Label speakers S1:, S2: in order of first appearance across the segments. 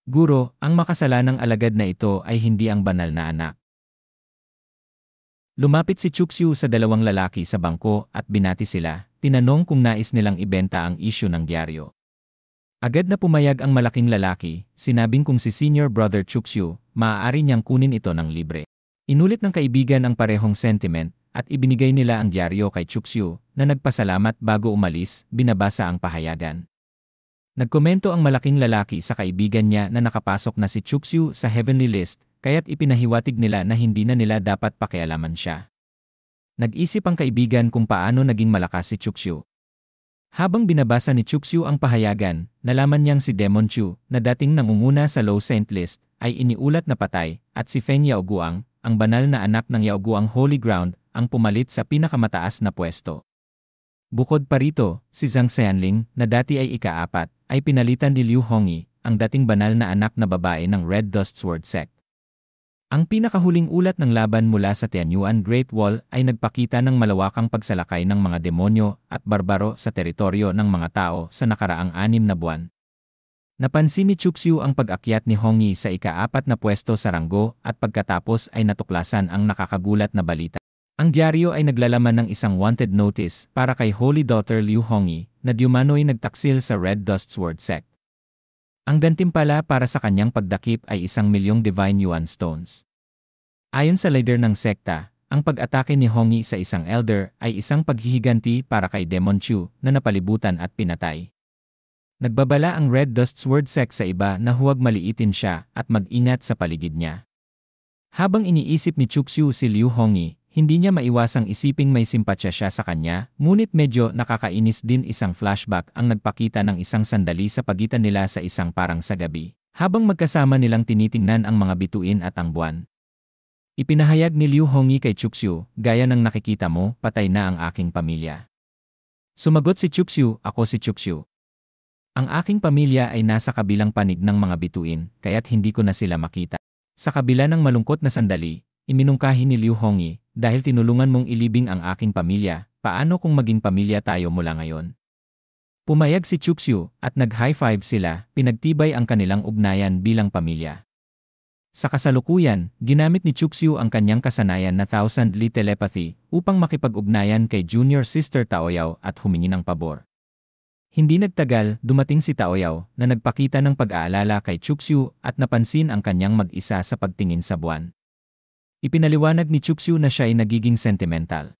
S1: Guro, ang makasalanang alagad na ito ay hindi ang banal na anak. Lumapit si Chuxu sa dalawang lalaki sa bangko at binati sila, tinanong kung nais nilang ibenta ang isyu ng dyaryo. Agad na pumayag ang malaking lalaki, sinabing kung si Senior Brother Chuxu, maaari niyang kunin ito ng libre. Inulit ng kaibigan ang parehong sentiment at ibinigay nila ang dyaryo kay Chuxu na nagpasalamat bago umalis, binabasa ang pahayagan. Nagkomento ang malaking lalaki sa kaibigan niya na nakapasok na si Chuxu sa heavenly list, kaya't ipinahiwatig nila na hindi na nila dapat pakialaman siya. Nag-isip ang kaibigan kung paano naging malakas si Chuxu. Habang binabasa ni Chuxu ang pahayagan, nalaman niyang si Demon Chu, na dating nangunguna sa Low Saint List, ay iniulat na patay, at si Feng Yaoguang, ang banal na anak ng Yaoguang Holy Ground, ang pumalit sa pinakamataas na pwesto. Bukod pa rito, si Zhang Xianling, na dati ay ika-4, ay pinalitan ni Liu Hongyi, ang dating banal na anak na babae ng Red Dust Sword Sect. Ang pinakahuling ulat ng laban mula sa Tianyuan Great Wall ay nagpakita ng malawakang pagsalakay ng mga demonyo at barbaro sa teritoryo ng mga tao sa nakaraang 6 na buwan. Napansin ni Chuxu ang pag-akyat ni Hongyi sa ika-4 na pwesto sa ranggo at pagkatapos ay natuklasan ang nakakagulat na balita. Ang dyaryo ay naglalaman ng isang wanted notice para kay Holy Daughter Liu Hongyi na diumano'y nagtaksil sa Red Dust Sword Sect. Ang gantimpala para sa kanyang pagdakip ay 1,000,000 Divine Yuan Stones. Ayon sa leader ng sekta, ang pag-atake ni Hongyi sa isang elder ay isang paghihiganti para kay Demon Chu na napalibutan at pinatay. Nagbabala ang Red Dust Sword Sect sa iba na huwag maliitin siya at mag-ingat sa paligid niya. Habang iniisip ni Chuxu si Liu Hongyi, hindi niya maiwasang isiping may simpatya siya sa kanya, ngunit medyo nakakainis din isang flashback ang nagpakita ng isang sandali sa pagitan nila sa isang parang sa gabi, habang magkasama nilang tinitingnan ang mga bituin at ang buwan. Ipinahayag ni Liu Hongyi kay Chuxu, gaya ng nakikita mo, patay na ang aking pamilya. Sumagot si Chuxu, ako si Chuxu. Ang aking pamilya ay nasa kabilang panig ng mga bituin, kaya't hindi ko na sila makita. Sa kabila ng malungkot na sandali, iminungkahi ni Liu Hongyi, dahil tinulungan mong ilibing ang aking pamilya, paano kung maging pamilya tayo mula ngayon? Pumayag si Chuxu at nag-high five sila, pinagtibay ang kanilang ugnayan bilang pamilya. Sa kasalukuyan, ginamit ni Chuxu ang kanyang kasanayan na Thousand Li Telepathy upang makipag-ugnayan kay Junior Sister Taoyao at humingi ng pabor. Hindi nagtagal, dumating si Taoyao na nagpakita ng pag-aalala kay Chuxu at napansin ang kanyang mag-isa sa pagtingin sa buwan. Ipinaliwanag ni Chuxu na siya ay nagiging sentimental.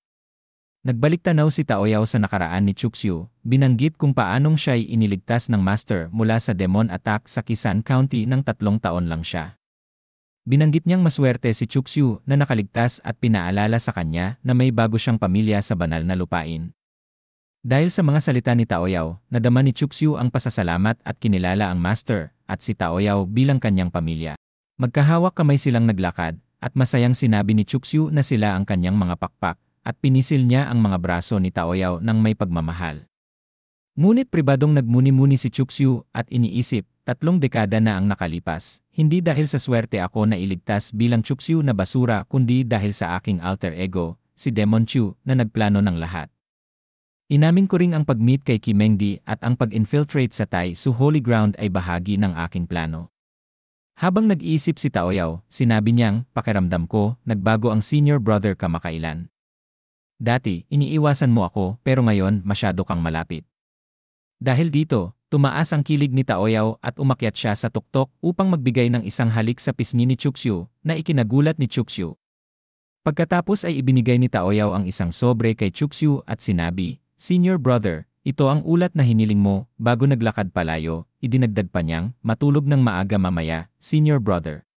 S1: Nagbalik tanaw si Taoyao sa nakaraan ni Chuxu, binanggit kung paanong siya ay iniligtas ng master mula sa demon attack sa Qisan County ng 3 taon lang siya. Binanggit niyang maswerte si Chuxu na nakaligtas at pinaalala sa kanya na may bago siyang pamilya sa banal na lupain. Dahil sa mga salita ni Taoyao, nadama ni Chuxu ang pasasalamat at kinilala ang master at si Taoyao bilang kanyang pamilya. Magkahawak kamay silang naglakad, at masayang sinabi ni Chuxu na sila ang kanyang mga pakpak, at pinisil niya ang mga braso ni Taoyao ng may pagmamahal. Ngunit pribadong nagmuni-muni si Chuxu at iniisip, 3 dekada na ang nakalipas, hindi dahil sa swerte ako na iligtas bilang Chuxu na basura kundi dahil sa aking alter ego, si Demon Chu, na nagplano ng lahat. Inamin ko ring ang pag-meet kay Kimengdi at ang pag-infiltrate sa Tai Su Holy Ground ay bahagi ng aking plano. Habang nag-iisip si Taoyao, sinabi niyang, pakiramdam ko, nagbago ang senior brother kamakailan. Dati, iniiwasan mo ako, pero ngayon, masyado kang malapit. Dahil dito, tumaas ang kilig ni Taoyao at umakyat siya sa tuktok upang magbigay ng isang halik sa pisngi ni Chuxu, na ikinagulat ni Chuxu. Pagkatapos ay ibinigay ni Taoyao ang isang sobre kay Chuxu at sinabi, Senior brother, ito ang ulat na hiniling mo, bago naglakad palayo, idinagdag pa niyang, matulog ng maaga mamaya, senior brother.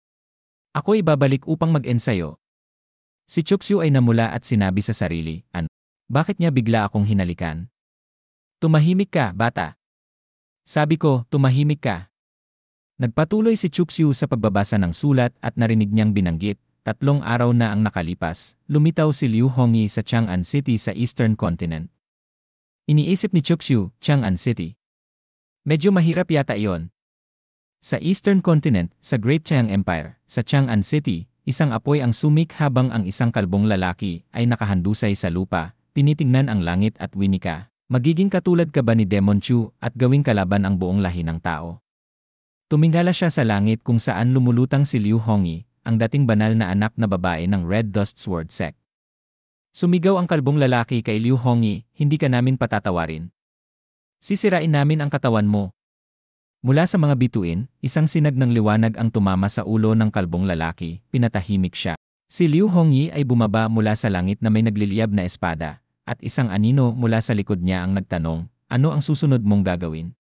S1: Ako ibabalik upang mag-ensayo. Si Chuxu ay namula at sinabi sa sarili, bakit niya bigla akong hinalikan? Tumahimik ka, bata. Sabi ko, tumahimik ka. Nagpatuloy si Chuxu sa pagbabasa ng sulat at narinig niyang binanggit, 3 araw na ang nakalipas, lumitaw si Liu Hongyi sa Chang'an City sa Eastern Continent. Iniisip ni Chuxu, Chang'an City. Medyo mahirap yata iyon. Sa Eastern Continent, sa Great Chiang Empire, sa Chang'an City, isang apoy ang sumik habang ang isang kalbong lalaki ay nakahandusay sa lupa, tinitingnan ang langit at winika, magiging katulad ka ba ni Demon Chu at gawing kalaban ang buong lahi ng tao? Tumingala siya sa langit kung saan lumulutang si Liu Hongyi, ang dating banal na anak na babae ng Red Dust Sword Sect. Sumigaw ang kalbong lalaki kay Liu Hongyi, "Hindi ka namin patatawarin. Sisirain namin ang katawan mo." Mula sa mga bituin, isang sinag ng liwanag ang tumama sa ulo ng kalbong lalaki, pinatahimik siya. Si Liu Hongyi ay bumaba mula sa langit na may nagliliyab na espada, at isang anino mula sa likod niya ang nagtanong, "Ano ang susunod mong gagawin?"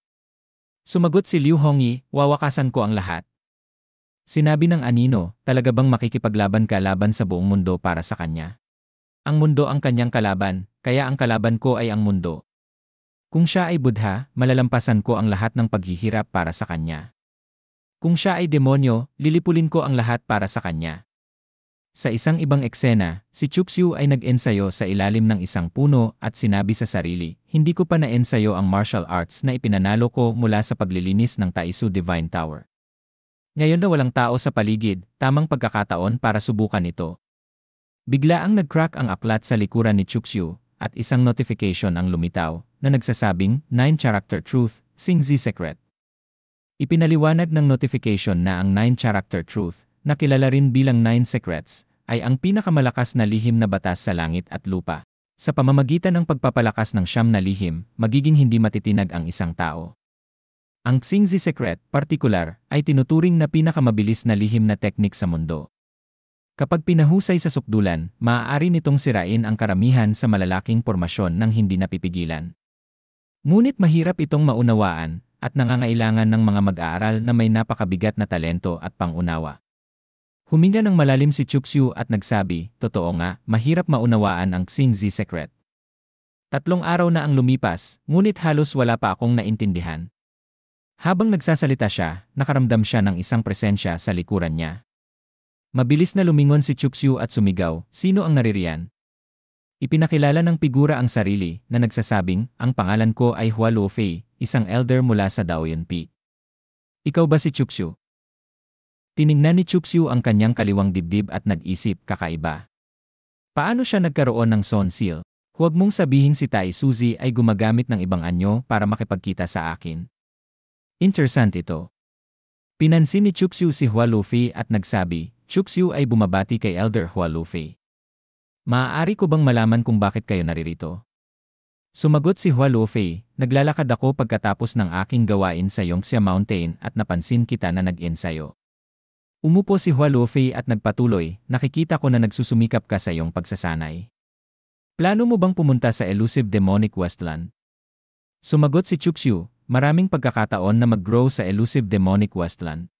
S1: Sumagot si Liu Hongyi, "Wawakasan ko ang lahat." Sinabi ng anino, "Talaga bang makikipaglaban ka laban sa buong mundo para sa kanya? Ang mundo ang kanyang kalaban, kaya ang kalaban ko ay ang mundo. Kung siya ay Buddha, malalampasan ko ang lahat ng paghihirap para sa kanya. Kung siya ay demonyo, lilipulin ko ang lahat para sa kanya." Sa isang ibang eksena, si Chuxu ay nag-ensayo sa ilalim ng isang puno at sinabi sa sarili, "Hindi ko pa na-ensayo ang martial arts na ipinanalo ko mula sa paglilinis ng Taisu Divine Tower. Ngayon na walang tao sa paligid, tamang pagkakataon para subukan ito." Biglaang nag-crack ang aklat sa likuran ni Chuxu at isang notification ang lumitaw na nagsasabing 9-character truth, Xingzi secret. Ipinaliwanag ng notification na ang 9-character truth, na kilala rin bilang 9 secrets, ay ang pinakamalakas na lihim na batas sa langit at lupa. Sa pamamagitan ng pagpapalakas ng 9 na lihim, magiging hindi matitinag ang isang tao. Ang Xingzi secret, partikular, ay tinuturing na pinakamabilis na lihim na teknik sa mundo. Kapag pinahusay sa sukdulan, maaari nitong sirain ang karamihan sa malalaking pormasyon ng hindi napipigilan. Ngunit mahirap itong maunawaan at nangangailangan ng mga mag-aaral na may napakabigat na talento at pangunawa. Huminga ng malalim si Chuxu at nagsabi, "Totoo nga, mahirap maunawaan ang Xingzi secret. 3 araw na ang lumipas, ngunit halos wala pa akong naintindihan." Habang nagsasalita siya, nakaramdam siya ng isang presensya sa likuran niya. Mabilis na lumingon si Chuxu at sumigaw, "Sino ang naririyan?" Ipinakilala ng figura ang sarili na nagsasabing, "Ang pangalan ko ay Hua Luofei, isang elder mula sa Daoyuan-pi. Ikaw ba si Chuxu?" Tiningnan ni Chuxu ang kanyang kaliwang dibdib at nag-isip, kakaiba. Paano siya nagkaroon ng Son Seal? Huwag mong sabihin si Tai Suzy ay gumagamit ng ibang anyo para makipagkita sa akin. Interesant ito. Pinansin ni Chuxu si Hua Luofei at nagsabi, "Chuxu ay bumabati kay Elder Hua Luofei. Maaari ko bang malaman kung bakit kayo naririto?" Sumagot si Hua Luofei, "Naglalakad ako pagkatapos ng aking gawain sa Yongxia Mountain at napansin kita na nag-ensayo." Umupo si Hua Luofei at nagpatuloy, "Nakikita ko na nagsusumikap ka sa iyong pagsasanay. Plano mo bang pumunta sa Elusive Demonic Westland?" Sumagot si Chuxu, "Maraming pagkakataon na mag-grow sa Elusive Demonic Westland.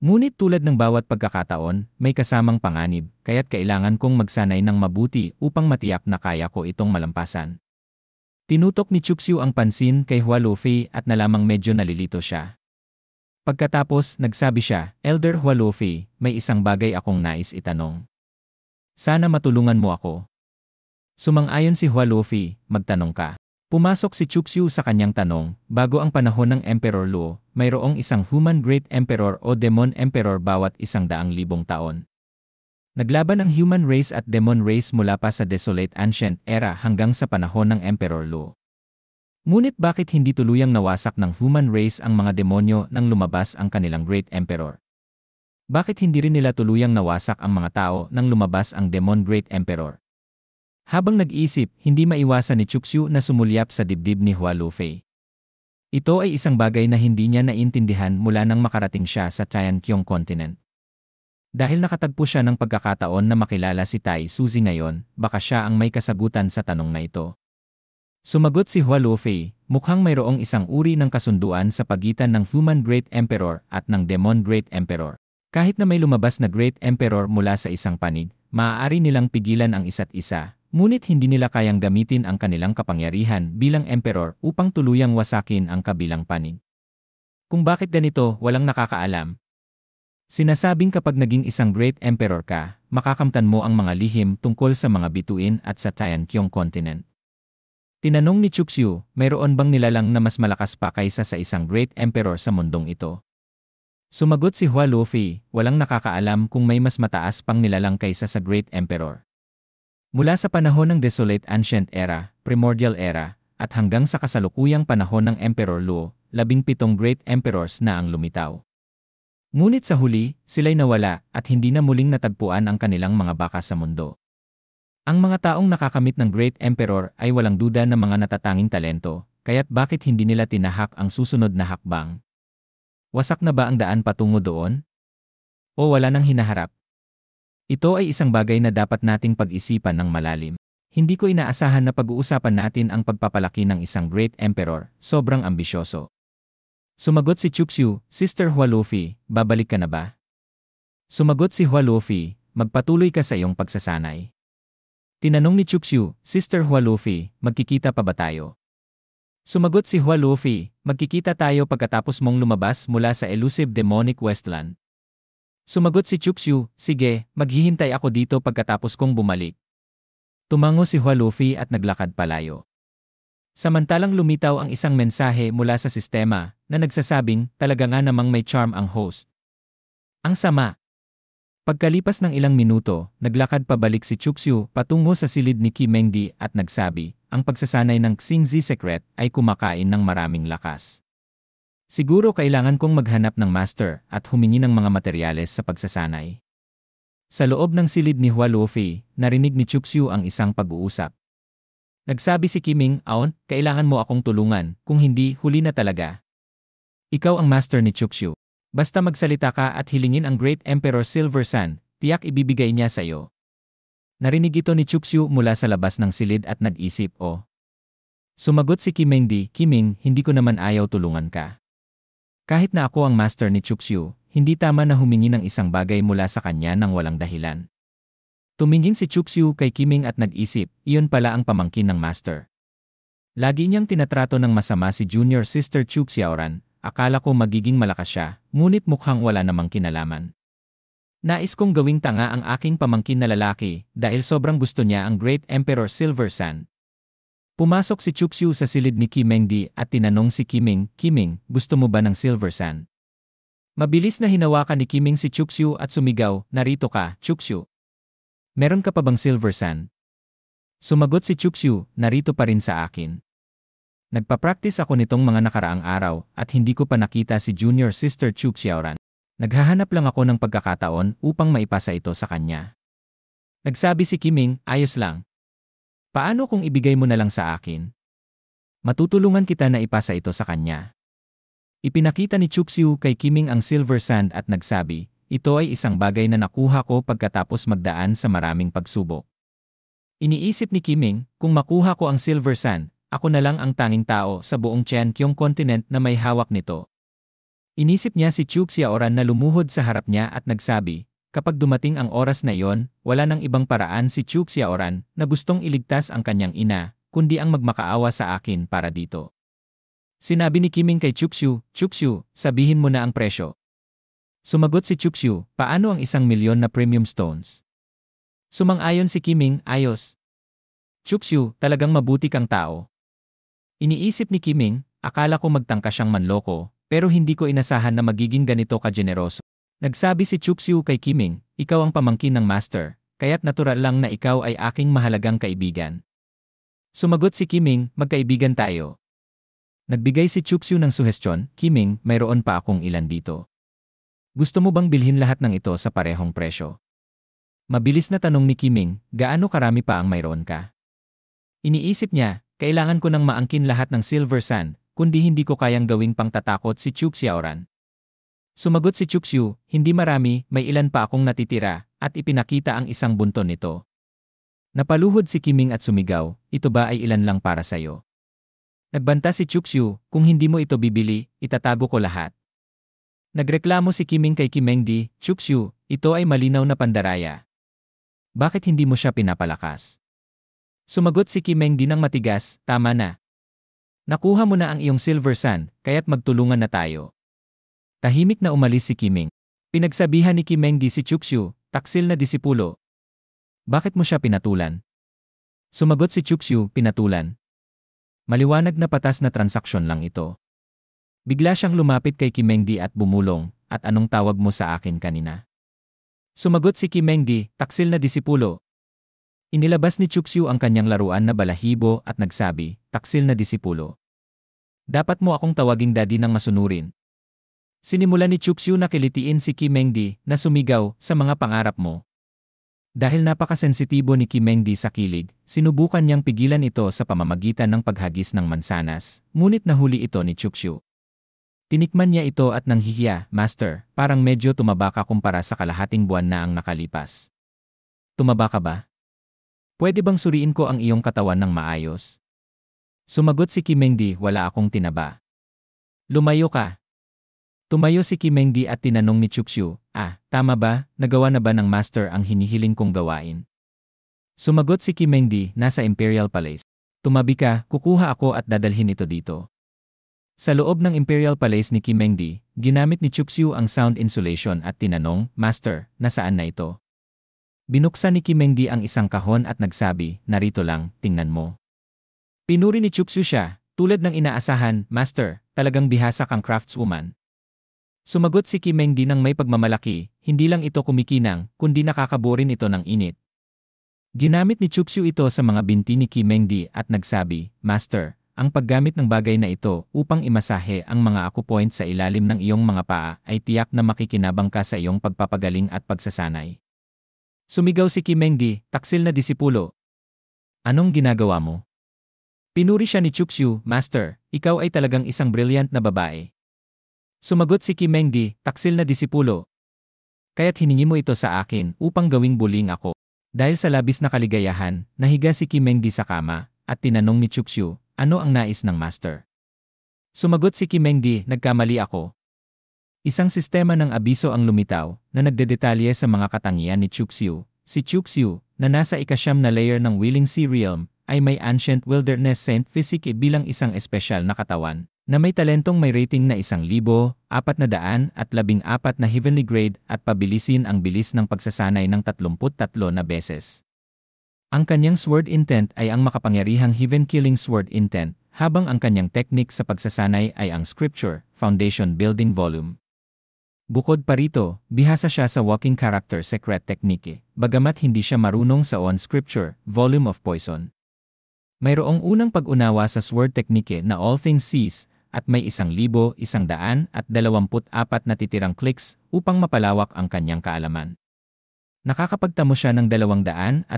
S1: Ngunit tulad ng bawat pagkakataon, may kasamang panganib, kaya't kailangan kong magsanay ng mabuti upang matiyak na kaya ko itong malampasan." Tinutok ni Chuxu ang pansin kay Hua Luofei at nalamang medyo nalilito siya. Pagkatapos, nagsabi siya, "Elder Hua Luofei, may isang bagay akong nais itanong. Sana matulungan mo ako." Sumang-ayon si Hua Luofei, "Magtanong ka." Pumasok si Chuxu sa kanyang tanong, bago ang panahon ng Emperor Luo, mayroong isang Human Great Emperor o Demon Emperor bawat 100,000 taon. Naglaban ang human race at demon race mula pa sa Desolate Ancient Era hanggang sa panahon ng Emperor Luo. Ngunit bakit hindi tuluyang nawasak ng human race ang mga demonyo nang lumabas ang kanilang Great Emperor? Bakit hindi rin nila tuluyang nawasak ang mga tao nang lumabas ang Demon Great Emperor? Habang nag-iisip, hindi maiwasan ni Chuxu na sumulyap sa dibdib ni Hua Luofei. Ito ay isang bagay na hindi niya naintindihan mula nang makarating siya sa Tianqiong Continent. Dahil nakatagpo siya ng pagkakataon na makilala si Tai Suzy ngayon, baka siya ang may kasagutan sa tanong na ito. Sumagot si Hua Luofei, "Mukhang mayroong isang uri ng kasunduan sa pagitan ng Human Great Emperor at ng Demon Great Emperor. Kahit na may lumabas na Great Emperor mula sa isang panig, maaari nilang pigilan ang isa't isa, ngunit hindi nila kayang gamitin ang kanilang kapangyarihan bilang Emperor upang tuluyang wasakin ang kabilang panig. Kung bakit ganito, walang nakakaalam. Sinasabing kapag naging isang Great Emperor ka, makakamtan mo ang mga lihim tungkol sa mga bituin at sa Tianqiong Continent." Tinanong ni Chuxu, mayroon bang nilalang na mas malakas pa kaysa sa isang Great Emperor sa mundong ito? Sumagot si Hua Luofei, walang nakakaalam kung may mas mataas pang nilalang kaysa sa Great Emperor. Mula sa panahon ng Desolate Ancient Era, Primordial Era, at hanggang sa kasalukuyang panahon ng Emperor Luo, 17 Great Emperors na ang lumitaw. Ngunit sa huli, sila'y nawala at hindi na muling natagpuan ang kanilang mga bakas sa mundo. Ang mga taong nakakamit ng Great Emperor ay walang duda na mga natatanging talento, kaya't bakit hindi nila tinahak ang susunod na hakbang? Wasak na ba ang daan patungo doon? O wala nang hinaharap? Ito ay isang bagay na dapat nating pag-isipan ng malalim. Hindi ko inaasahan na pag-uusapan natin ang pagpapalaki ng isang Great Emperor, sobrang ambisyoso. Sumagot si Chuxu, Sister Hualufi, babalik ka na ba? Sumagot si Hualufi, magpatuloy ka sa iyong pagsasanay. Tinanong ni Chuxu, Sister Hualufi, magkikita pa ba tayo? Sumagot si Hualufi, magkikita tayo pagkatapos mong lumabas mula sa elusive demonic Westland. Sumagot si Chuxu, sige, maghihintay ako dito pagkatapos kong bumalik. Tumango si Hualufi at naglakad palayo. Samantalang lumitaw ang isang mensahe mula sa sistema na nagsasabing talaga nga namang may charm ang host. Ang sama. Pagkalipas ng ilang minuto, naglakad pabalik si Chuxu patungo sa silid ni Kimengdi at nagsabi, ang pagsasanay ng Xingzi Secret ay kumakain ng maraming lakas. Siguro kailangan kong maghanap ng master at humingi ng mga materyales sa pagsasanay. Sa loob ng silid ni Hualufi, narinig ni Chuxu ang isang pag-uusap. Nagsabi si Kiming, Aon, kailangan mo akong tulungan, kung hindi, huli na talaga. Ikaw ang master ni Chuxu. Basta magsalita ka at hilingin ang Great Emperor Silver Sun, tiyak ibibigay niya sa iyo. Narinig ito ni Chuxu mula sa labas ng silid at nag-isip, oh. Sumagot si Kimengdi, Kiming, hindi ko naman ayaw tulungan ka. Kahit na ako ang master ni Chuxu, hindi tama na humingi ng isang bagay mula sa kanya nang walang dahilan. Tumingin si Chuxu kay Kiming at nag-isip, iyon pala ang pamangkin ng master. Lagi niyang tinatrato ng masama si junior sister Chu Xiaoran, akala ko magiging malakas siya, ngunit mukhang wala namang kinalaman. Nais kong gawing tanga ang aking pamangkin na lalaki dahil sobrang gusto niya ang Great Emperor Silver Sun. Pumasok si Chuxu sa silid ni Kimengdi at tinanong si Kiming, Kiming, gusto mo ba ng Silver Sun? Mabilis na hinawakan ni Kiming si Chuxu at sumigaw, narito ka, Chuxu. Meron ka pa bang Silver Sun? Sumagot si Chuxu, narito pa rin sa akin. Nagpa-practice ako nitong mga nakaraang araw at hindi ko pa nakita si junior sister Chu Xiaoran. Naghahanap lang ako ng pagkakataon upang maipasa ito sa kanya. Nagsabi si Kiming, ayos lang. Paano kung ibigay mo na lang sa akin? Matutulungan kita na ipasa ito sa kanya. Ipinakita ni Chuxu kay Kiming ang Silver Sand at nagsabi, ito ay isang bagay na nakuha ko pagkatapos magdaan sa maraming pagsubok. Iniisip ni Kiming, kung makuha ko ang Silver Sand, ako na lang ang tanging tao sa buong Qianqiong continent na may hawak nito. Inisip niya si Chu Xiaoran na lumuhod sa harap niya at nagsabi, kapag dumating ang oras na iyon, wala nang ibang paraan si Chu Xiaoran na gustong iligtas ang kanyang ina, kundi ang magmakaawa sa akin para dito. Sinabi ni Kiming kay Chuxu, Chuxu, sabihin mo na ang presyo. Sumagot si Chuxu, paano ang 1,000,000 na premium stones? Sumang-ayon si Kiming, ayos. Chuxu, talagang mabuti kang tao. Iniisip ni Kiming, akala ko magtangka siyang manloko, pero hindi ko inasahan na magiging ganito ka-generoso. Nagsabi si Chuxu kay Kiming, ikaw ang pamangkin ng master, kaya't natural lang na ikaw ay aking mahalagang kaibigan. Sumagot si Kiming, magkaibigan tayo. Nagbigay si Chuxu ng suhestyon, Kiming, mayroon pa akong ilan dito. Gusto mo bang bilhin lahat ng ito sa parehong presyo? Mabilis na tanong ni Kiming, gaano karami pa ang mayroon ka? Iniisip niya, kailangan ko nang maangkin lahat ng Silver Sand, kundi hindi ko kayang gawing pangtatakot si Chu Xiaoran. Sumagot si Chuxu, hindi marami, may ilan pa akong natitira, at ipinakita ang isang bunton nito. Napaluhod si Kiming at sumigaw, ito ba ay ilan lang para sa'yo? Nagbanta si Chuxu, kung hindi mo ito bibili, itatago ko lahat. Nagreklamo si Kiming kay Kimengdi, Chuxu, ito ay malinaw na pandaraya. Bakit hindi mo siya pinapalakas? Sumagot si Kimengdi ng matigas, tama na. Nakuha mo na ang iyong Silver Sand, kaya't magtulungan na tayo. Tahimik na umalis si Kiming. Pinagsabihan ni Kimengdi si Chuxu, taksil na disipulo. Bakit mo siya pinatulan? Sumagot si Chuxu, pinatulan. Maliwanag na patas na transaksyon lang ito. Bigla siyang lumapit kay Kimengdi at bumulong, at anong tawag mo sa akin kanina? Sumagot si Kimengdi, taksil na disipulo. Inilabas ni Chuxu ang kanyang laruan na balahibo at nagsabi, taksil na disipulo. Dapat mo akong tawaging daddy ng masunurin. Sinimulan ni Chuxu na kilitiin si Kim Mengdi na sumigaw sa mga pangarap mo. Dahil napakasensitibo ni Kim Mengdi sa kilig, sinubukan niyang pigilan ito sa pamamagitan ng paghagis ng mansanas, ngunit nahuli ito ni Chuxu. Tinikman niya ito at nanghihiya, Master, parang medyo tumaba ka kumpara sa kalahating buwan na ang nakalipas. Tumaba ka ba? Pwede bang suriin ko ang iyong katawan ng maayos? Sumagot si Kim Mengdi, wala akong tinaba. Lumayo ka. Tumayo si Kim Mengdi at tinanong ni Chuxu, tama ba, nagawa na ba ng Master ang hinihiling kong gawain? Sumagot si Kim Mengdi, nasa Imperial Palace. Tumabi ka, kukuha ako at dadalhin ito dito. Sa loob ng Imperial Palace ni Kim Mengdi, ginamit ni Chuxu ang sound insulation at tinanong, Master, nasaan na ito? Binuksan ni Kim Mengdi ang isang kahon at nagsabi, narito lang, tingnan mo. Pinuri ni Chuxu siya, tulad ng inaasahan, Master, talagang bihasa kang craftswoman. Sumagot si Kim Mengdi ng may pagmamalaki, hindi lang ito kumikinang, kundi nakakaburin ito ng init. Ginamit ni Chuxu ito sa mga binti ni Kim Mengdi at nagsabi, Master, ang paggamit ng bagay na ito upang imasahe ang mga acupoint sa ilalim ng iyong mga paa ay tiyak na makikinabang ka sa iyong pagpapagaling at pagsasanay. Sumigaw si Kim Mengdi, taksil na disipulo. Anong ginagawa mo? Pinuri siya ni Chuxu, Master, ikaw ay talagang isang brilliant na babae. Sumagot si Kim Mengdi, taksil na disipulo. Kaya't hiningi mo ito sa akin upang gawing buling ako. Dahil sa labis na kaligayahan, nahiga si Kim Mengdi sa kama at tinanong ni Chuxu, ano ang nais ng Master? Sumagot si Kim Mengdi, nagkamali ako. Isang sistema ng abiso ang lumitaw na nagdedetalye sa mga katangian ni Chuxu. Si Chuxu, na nasa ikasyam na layer ng Willing Sea Realm, ay may Ancient Wilderness Saint Physique bilang isang espesyal na katawan, na may talentong may rating na 1,414 na heavenly grade at pabilisin ang bilis ng pagsasanay ng 33 na beses. Ang kanyang sword intent ay ang makapangyarihang heaven-killing sword intent, habang ang kanyang technique sa pagsasanay ay ang scripture, foundation building volume. Bukod pa rito, bihasa siya sa walking character secret technique, bagamat hindi siya marunong sa on scripture, volume of poison. Mayroong unang pag-unawa sa sword technique na all things cease, at may 1,124 na titirang clicks upang mapalawak ang kanyang kaalaman. Nakakapagtamo siya ng 215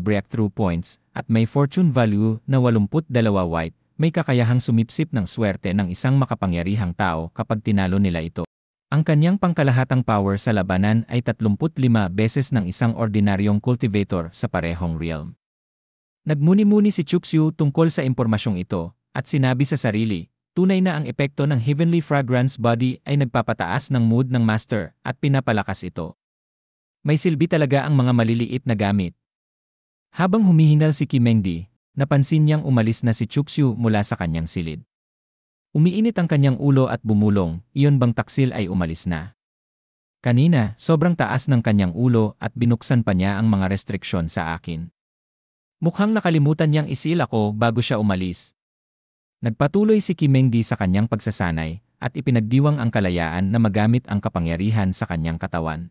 S1: breakthrough points at may fortune value na 82 white, may kakayahang sumipsip ng swerte ng isang makapangyarihang tao kapag tinalo nila ito. Ang kanyang pangkalahatang power sa labanan ay 35 beses ng isang ordinaryong cultivator sa parehong realm. Nagmuni-muni si Chuxu tungkol sa impormasyong ito at sinabi sa sarili, tunay na ang epekto ng Heavenly Fragrance Body ay nagpapataas ng mood ng Master at pinapalakas ito. May silbi talaga ang mga maliliit na gamit. Habang humihingal si Kim Mengdi, napansin niyang umalis na si Chuxu mula sa kanyang silid. Umiinit ang kanyang ulo at bumulong, iyon bang taksil ay umalis na? Kanina, sobrang taas ng kanyang ulo at binuksan pa niya ang mga restriksyon sa akin. Mukhang nakalimutan niyang isil ako bago siya umalis. Nagpatuloy si Kim Mengdi sa kanyang pagsasanay at ipinagdiwang ang kalayaan na magamit ang kapangyarihan sa kanyang katawan.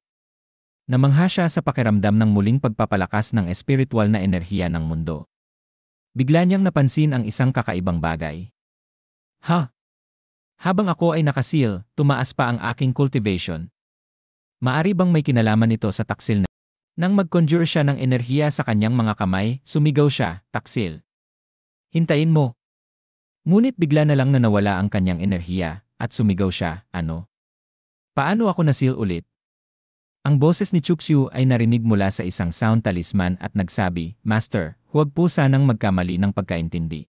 S1: Namangha siya sa pakiramdam ng muling pagpapalakas ng espiritual na enerhiya ng mundo. Bigla niyang napansin ang isang kakaibang bagay. Habang ako ay nakasil, tumaas pa ang aking cultivation. Maari bang may kinalaman ito sa taksil na? Nang mag-conjure siya ng enerhiya sa kanyang mga kamay, sumigaw siya, taksil. Hintayin mo. Ngunit bigla na lang na nawala ang kanyang enerhiya, at sumigaw siya, ano? Paano ako nasil ulit? Ang boses ni Chuxu ay narinig mula sa isang sound talisman at nagsabi, Master, huwag po sanang magkamali ng pagkaintindi.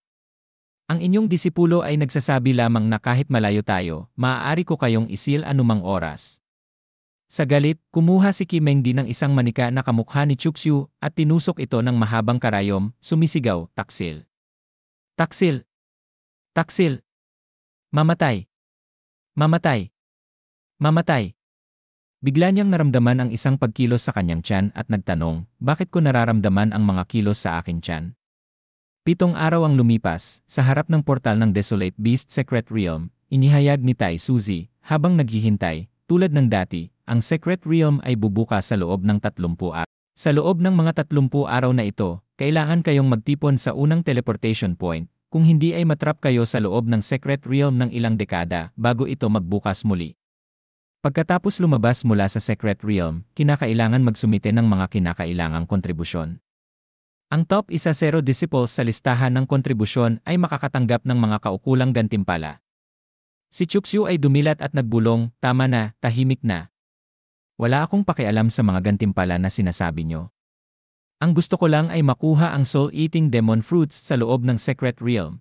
S1: Ang inyong disipulo ay nagsasabi lamang na kahit malayo tayo, maaari ko kayong isil anumang oras. Sa galit, kumuha si Kim Mengdi ng isang manika na kamukha ni Chuxu at tinusok ito ng mahabang karayom, sumisigaw, taksil. Taksil! Taksil! Mamatay! Mamatay! Mamatay! Bigla niyang naramdaman ang isang pagkilos sa kanyang tiyan at nagtanong, bakit ko nararamdaman ang mga kilos sa aking tiyan? 7 araw ang lumipas, sa harap ng portal ng Desolate Beast Secret Realm, inihayag ni Tai Suzy, habang naghihintay, tulad ng dati, ang Secret Realm ay bubukas sa loob ng 30 araw. Sa loob ng mga 30 araw na ito, kailangan kayong magtipon sa unang teleportation point, kung hindi ay matrap kayo sa loob ng secret realm ng ilang dekada bago ito magbukas muli. Pagkatapos lumabas mula sa secret realm, kinakailangan magsumite ng mga kinakailangang kontribusyon. Ang top 10 disciples sa listahan ng kontribusyon ay makakatanggap ng mga kaukulang gantimpala. Si Chuxu ay dumilat at nagbulong, "Tama na, tahimik na. Wala akong pakialam sa mga gantimpala na sinasabi nyo. Ang gusto ko lang ay makuha ang soul-eating demon fruits sa loob ng secret realm."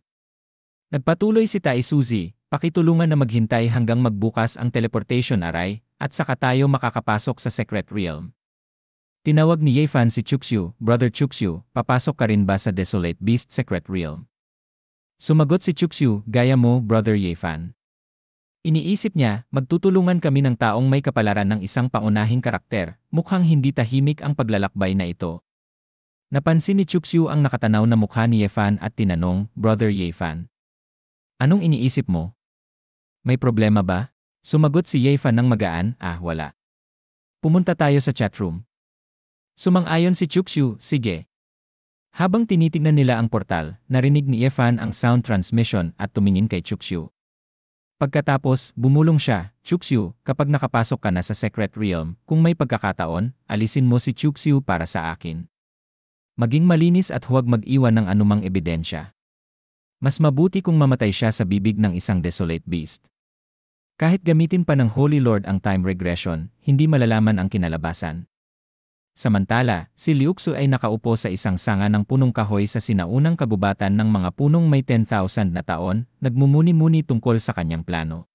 S1: Nagpatuloy si Taisuzi, "Pakitulungan na maghintay hanggang magbukas ang teleportation array, at saka tayo makakapasok sa secret realm." Tinawag ni Yefan si Chuxu, "Brother Chuxu, papasok ka rin ba sa Desolate Beast secret realm?" Sumagot si Chuxu, "Gaya mo, Brother Yefan." Iniisip niya, magtutulungan kami ng taong may kapalaran ng isang paunahing karakter, mukhang hindi tahimik ang paglalakbay na ito. Napansin ni Chuxu ang nakatanaw na mukha ni Yefan at tinanong, "Brother Yefan, anong iniisip mo? May problema ba?" Sumagot si Yefan ng magaan, "Wala. Pumunta tayo sa chatroom." Sumang-ayon si Chuxu, "Sige." Habang tinitignan nila ang portal, narinig ni Yefan ang sound transmission at tumingin kay Chuxu. Pagkatapos, bumulong siya, "Chuxu, kapag nakapasok ka na sa secret realm, kung may pagkakataon, alisin mo si Chuxu para sa akin. Maging malinis at huwag mag-iwan ng anumang ebidensya. Mas mabuti kung mamatay siya sa bibig ng isang desolate beast." Kahit gamitin pa ng Holy Lord ang time regression, hindi malalaman ang kinalabasan. Samantala, si Liuxu ay nakaupo sa isang sanga ng punong kahoy sa sinaunang kagubatan ng mga punong may 10,000 na taon, nagmumuni-muni tungkol sa kanyang plano.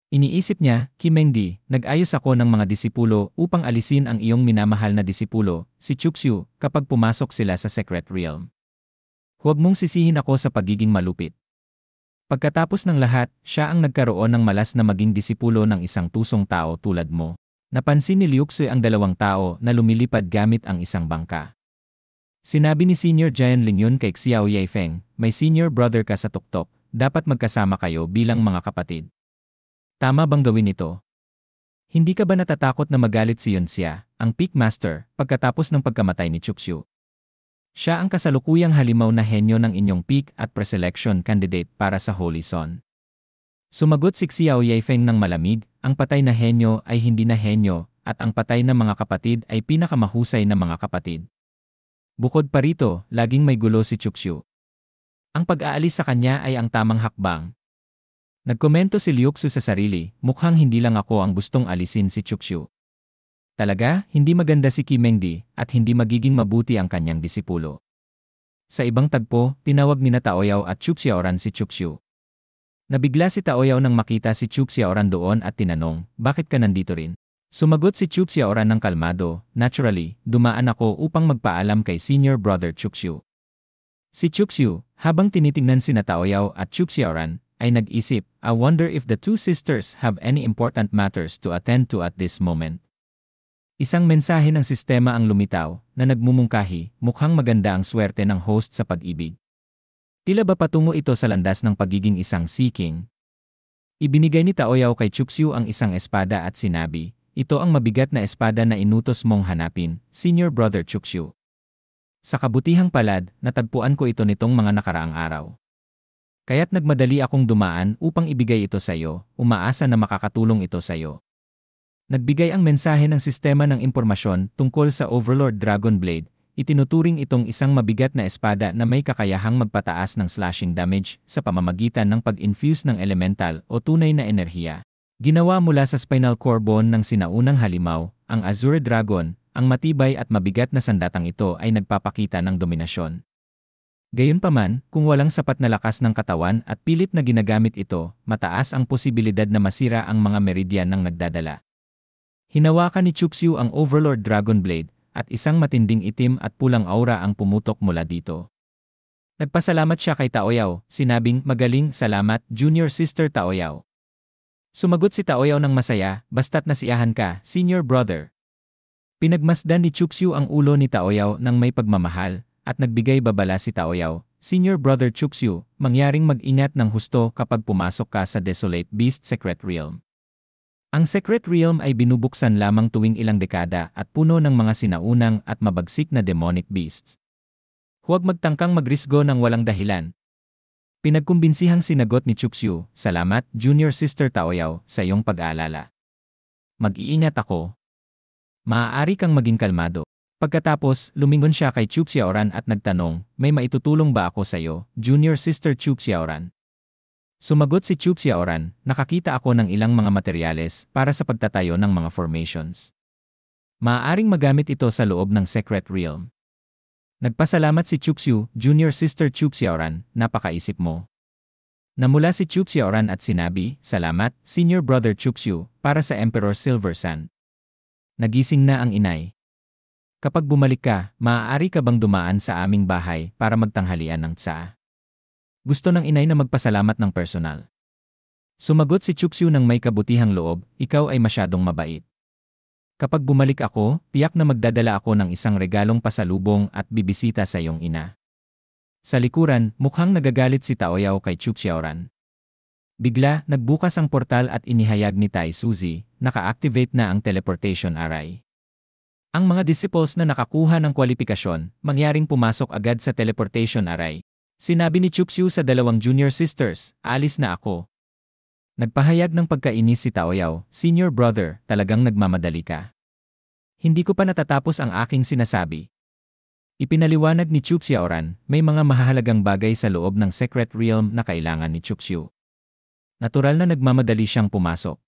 S1: Iniisip niya, "Kimengdi, nag-ayos ako ng mga disipulo upang alisin ang iyong minamahal na disipulo, si Chuxu, kapag pumasok sila sa secret realm. Huwag mong sisihin ako sa pagiging malupit." Pagkatapos ng lahat, siya ang nagkaroon ng malas na maging disipulo ng isang tusong tao tulad mo. Napansin ni Liuxu ang dalawang tao na lumilipad gamit ang isang bangka. Sinabi ni Senior Jian Lingyun kay Xiao Yaifeng, "May senior brother ka sa tuktok, dapat magkasama kayo bilang mga kapatid. Tama bang gawin ito? Hindi ka ba natatakot na magalit si Yunxia, ang Peak Master, pagkatapos ng pagkamatay ni Chuxu? Siya ang kasalukuyang halimaw na henyo ng inyong peak at preselection candidate para sa Holy Son." Sumagot si Xiao Yaifeng ng malamig, "Ang patay na henyo ay hindi na henyo, at ang patay na mga kapatid ay pinakamahusay na mga kapatid. Bukod pa rito, laging may gulo si Chuxu. Ang pag-aalis sa kanya ay ang tamang hakbang." Nagkomento si Liuxu sa sarili, "Mukhang hindi lang ako ang gustong alisin si Chuxu. Talaga, hindi maganda si Kimengdi, at hindi magiging mabuti ang kanyang disipulo." Sa ibang tagpo, tinawag ni Taoyao at Chuxiaoran si Chuxu. Nabigla si Taoyao nang makita si Chuxiaoran doon at tinanong, "Bakit ka nandito rin?" Sumagot si Chuxiaoran ng kalmado, "Naturally, dumaan ako upang magpaalam kay Senior Brother Chuxu." Si Chuxu, habang tinitingnan sina Taoyao at Chuxiaoran, ay nag-isip, "I wonder if the two sisters have any important matters to attend to at this moment." Isang mensahe ng sistema ang lumitaw, na nagmumungkahi, "Mukhang maganda ang swerte ng host sa pag-ibig." Tila ba patungo ito sa landas ng pagiging isang Sea King? Ibinigay ni Taoyao kay Chuxu ang isang espada at sinabi, "Ito ang mabigat na espada na inutos mong hanapin, Senior Brother Chuxu. Sa kabutihang palad, natagpuan ko ito nitong mga nakaraang araw. Kaya't nagmadali akong dumaan upang ibigay ito sa iyo, umaasa na makakatulong ito sa iyo." Nagbigay ang mensahe ng sistema ng impormasyon tungkol sa Overlord Dragon Blade. Itinuturing itong isang mabigat na espada na may kakayahang magpataas ng slashing damage sa pamamagitan ng pag-infuse ng elemental o tunay na enerhiya. Ginawa mula sa spinal core bone ng sinaunang halimaw, ang Azure Dragon, ang matibay at mabigat na sandatang ito ay nagpapakita ng dominasyon. Gayunpaman, kung walang sapat na lakas ng katawan at pilit na ginagamit ito, mataas ang posibilidad na masira ang mga meridian ng nagdadala. Hinawakan ni Chuxu ang Overlord Dragon Blade, at isang matinding itim at pulang aura ang pumutok mula dito. Nagpasalamat siya kay Taoyao, sinabing, "Magaling, salamat, Junior Sister Taoyao." Sumagot si Taoyao ng masaya, "Basta't nasiyahan ka, Senior Brother." Pinagmasdan ni Chuxu ang ulo ni Taoyao ng may pagmamahal, at nagbigay babala si Taoyao, "Senior Brother Chuxu, mangyaring mag-ingat ng husto kapag pumasok ka sa Desolate Beast Secret Realm. Ang Secret Realm ay binubuksan lamang tuwing ilang dekada at puno ng mga sinaunang at mabagsik na demonic beasts. Huwag magtangkang magrisgo ng walang dahilan." Pinagkumbinsihang sinagot ni Chuxu, "Salamat, Junior Sister Taoyao, sa iyong pag-aalala. Mag-iingat ako. Maaari kang maging kalmado." Pagkatapos, lumingon siya kay Chu Xiaoran at nagtanong, "May maitutulong ba ako sa iyo, Junior Sister Chu Xiaoran?" Sumagot si Chu Xiaoran, "Nakakita ako ng ilang mga materyales para sa pagtatayo ng mga formations. Maaaring magamit ito sa loob ng Secret Realm." Nagpasalamat si Chuxu, "Junior Sister Chu Xiaoran, napakaisip mo." Namula si Chu Xiaoran at sinabi, "Salamat, Senior Brother Chuxu, para sa Emperor Silver Sun." Nagising na ang inay. "Kapag bumalik ka, maaari ka bang dumaan sa aming bahay para magtanghalian ng tsa?" Gusto ng inay na magpasalamat ng personal. Sumagot si Chuxu ng may kabutihang loob, "Ikaw ay masyadong mabait. Kapag bumalik ako, tiyak na magdadala ako ng isang regalong pasalubong at bibisita sa iyong ina." Sa likuran, mukhang nagagalit si Taoyao kay Chu Xiaoran. Bigla, nagbukas ang portal at inihayag ni Tai Suzy, naka-activate na ang teleportation array. Ang mga disciples na nakakuha ng kwalipikasyon, mangyaring pumasok agad sa teleportation array. Sinabi ni Chuxu sa dalawang junior sisters, "Alis na ako." Nagpahayag ng pagkainis si Taoyao, "Senior brother, talagang nagmamadali ka. Hindi ko pa natatapos ang aking sinasabi." Ipinaliwanag ni Chu Xiaoran, may mga mahahalagang bagay sa loob ng Secret Realm na kailangan ni Chuxu. Natural na nagmamadali siyang pumasok.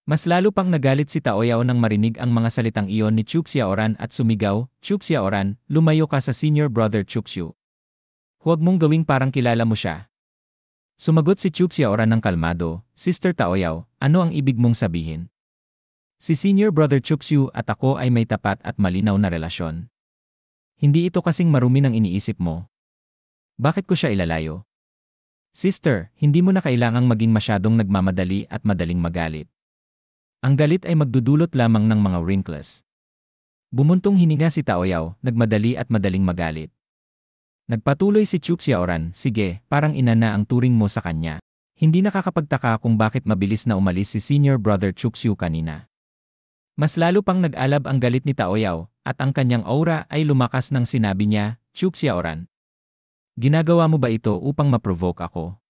S1: Mas lalo pang nagalit si Taoyao nang marinig ang mga salitang iyon ni Chu Xiaoran at sumigaw, "Chu Xiaoran, lumayo ka sa senior brother Chuxu. Huwag mong gawing parang kilala mo siya." Sumagot si Chu Xiaoran ng kalmado, "Sister Taoyao, ano ang ibig mong sabihin? Si Senior Brother Chuxu at ako ay may tapat at malinaw na relasyon. Hindi ito kasing marumi ng iniisip mo. Bakit ko siya ilalayo? Sister, hindi mo na kailangang maging masyadong nagmamadali at madaling magalit. Ang galit ay magdudulot lamang ng mga wrinkles." Bumuntong hininga si Taoyao, nagmadali at madaling magalit. Nagpatuloy si Chu Xiaoran, "Sige, parang ina na ang turing mo sa kanya. Hindi nakakapagtaka kung bakit mabilis na umalis si Senior Brother Chuxu kanina." Mas lalo pang nag-alab ang galit ni Taoyao, at ang kanyang aura ay lumakas nang sinabi niya, "Chu Xiaoran, ginagawa mo ba ito upang ma-provoke ako?"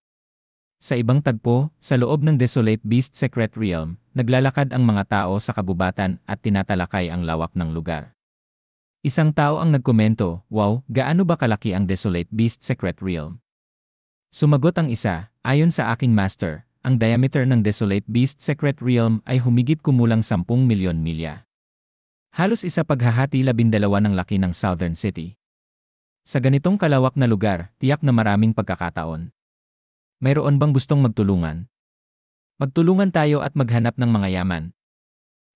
S1: Sa ibang tagpo, sa loob ng Desolate Beast Secret Realm, naglalakad ang mga tao sa kabubatan at tinatalakay ang lawak ng lugar. Isang tao ang nagkomento, "Wow, gaano ba kalaki ang Desolate Beast Secret Realm?" Sumagot ang isa, "Ayon sa aking master, ang diameter ng Desolate Beast Secret Realm ay humigit kumulang 10 milyon milya. Halos isa paghahati 12 ng laki ng Southern City. Sa ganitong kalawak na lugar, tiyak na maraming pagkakataon. Mayroon bang gustong magtulungan? Magtulungan tayo at maghanap ng mga yaman."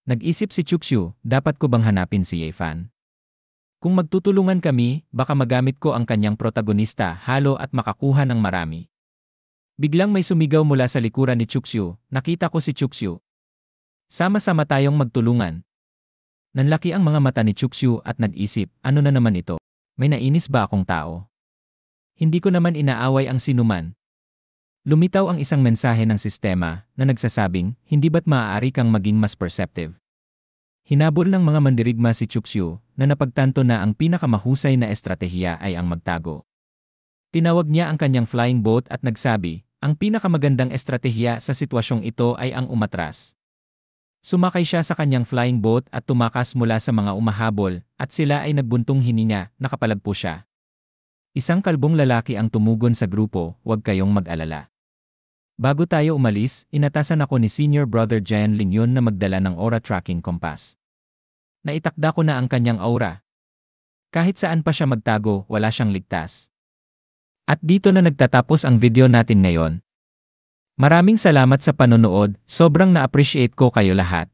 S1: Nag-isip si Chuxu, dapat ko bang hanapin si Yefan? Kung magtutulungan kami, baka magamit ko ang kanyang protagonista halo at makakuha ng marami. Biglang may sumigaw mula sa likuran ni Chuxu, "Nakita ko si Chuxu. Sama-sama tayong magtulungan." Nanlaki ang mga mata ni Chuxu at nag-isip, ano na naman ito? May nainis ba akong tao? Hindi ko naman inaaway ang sinuman. Lumitaw ang isang mensahe ng sistema na nagsasabing, hindi ba't maaari kang maging mas perceptive? Hinabol ng mga mandirigma si Chuxu na napagtanto na ang pinakamahusay na estratehiya ay ang magtago. Tinawag niya ang kanyang flying boat at nagsabi, ang pinakamagandang estratehiya sa sitwasyong ito ay ang umatras. Sumakay siya sa kanyang flying boat at tumakas mula sa mga umahabol at sila ay nagbuntong hininga, nakapalagpo siya. Isang kalbong lalaki ang tumugon sa grupo, huwag kayong mag-alala. Bago tayo umalis, inatasan ako ni Senior Brother Jian Lingyun na magdala ng aura tracking compass. Naitakda ko na ang kanyang aura. Kahit saan pa siya magtago, wala siyang ligtas. At dito na nagtatapos ang video natin ngayon. Maraming salamat sa panonood, sobrang na-appreciate ko kayo lahat.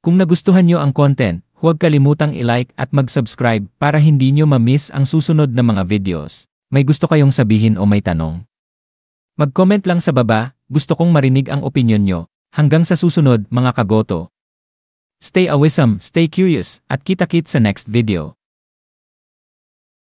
S1: Kung nagustuhan nyo ang content, huwag kalimutang i-like at mag-subscribe para hindi nyo ma-miss ang susunod na mga videos. May gusto kayong sabihin o may tanong? Mag-comment lang sa baba, gusto kong marinig ang opinyon nyo. Hanggang sa susunod mga kagoto. Stay awesome, stay curious, at kita-kits sa next video.